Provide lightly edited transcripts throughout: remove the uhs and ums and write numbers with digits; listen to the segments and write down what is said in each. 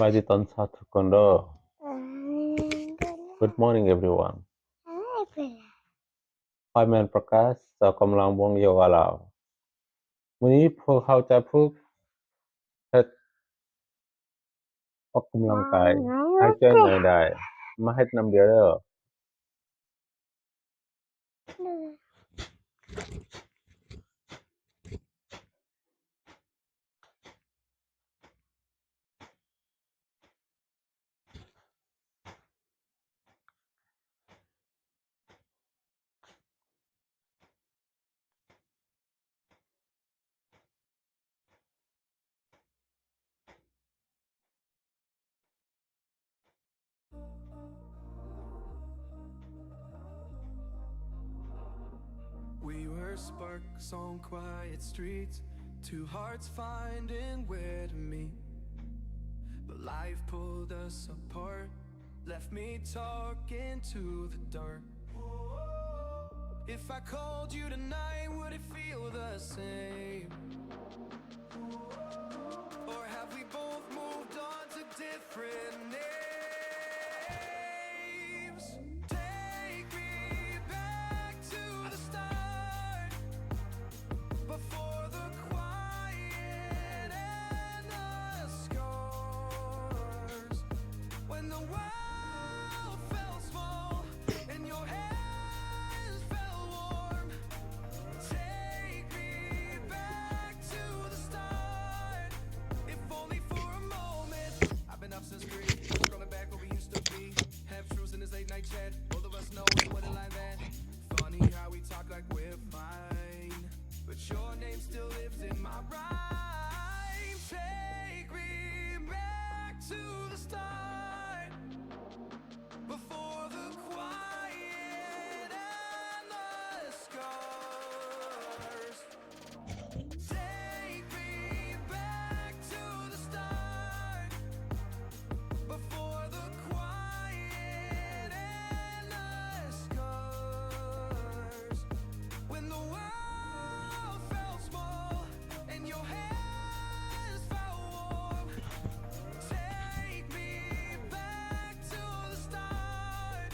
บายดีตอนเช้าทุกคนเด้อ Good morning everyone ข้อยแม่นประกาศเจ้ากำลังวงโยกะลาวมื้อนี้พวกเขาจะฝึกเฮ็ดออกกำลังกายให้เจ้าหน่อยได้มาเฮ็ดนำเดียวเด้อWe were sparks on quiet streets, two hearts finding where to meet. But life pulled us apart, left me talking to the dark. If I called you tonight, would it feel the same? Or have we both moved on to different names? Take me back to the start, before the quiet and the scars. When the world felt small and your hands felt warm. Take me back to the start, if only for a moment. I've been up since 3, scrolling back where we used to be. Half truths in this late night chat, both of us know it wasn't like that. Funny how we talk like we're fine, but your name still lives in my rhyme. Take me back to the start, before the quiet and the scars. Take me back to the start, before the quiet and the scars. When the world felt small and your hands felt warm. Take me back to the start,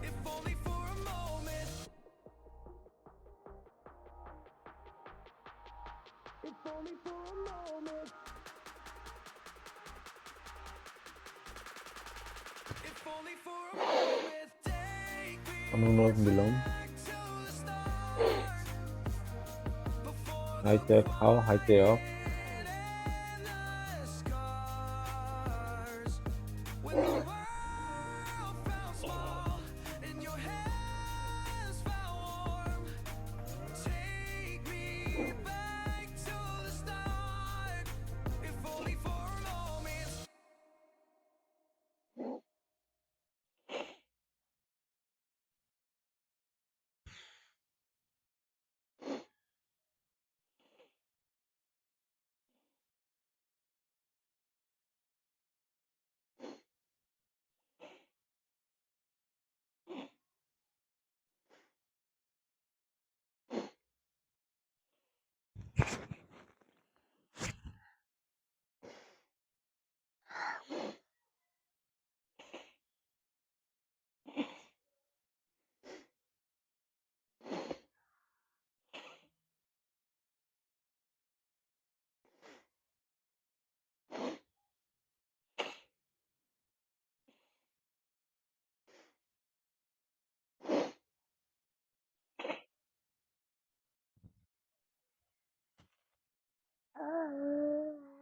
if only for a moment. If only for a moment. If only for a moment. Take me Menurut belum back to the start, before หายใจเข้าหายใจออก and the scars. When the world felt small and your hands felt warm. Take me back to the start, if only for a moment.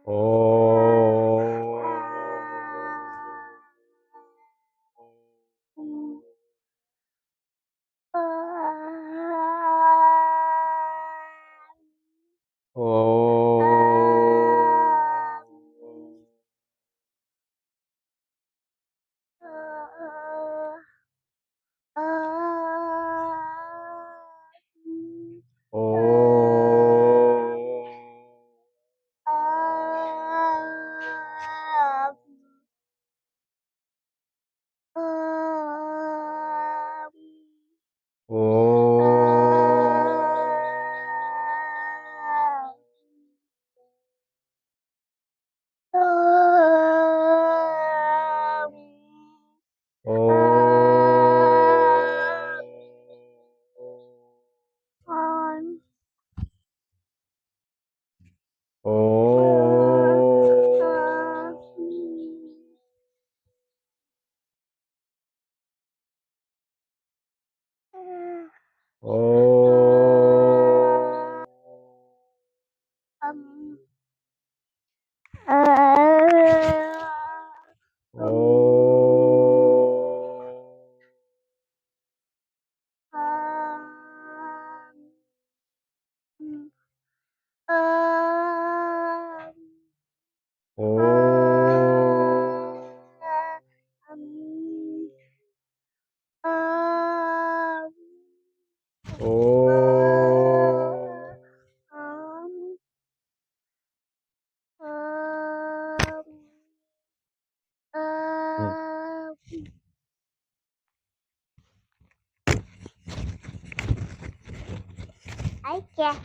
โอ้ โอ้ โอ้ โ โอ้ โอ้ โอ้ โอ้ โอ้ โอ้ อืม I guess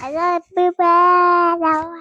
Hello, everybody.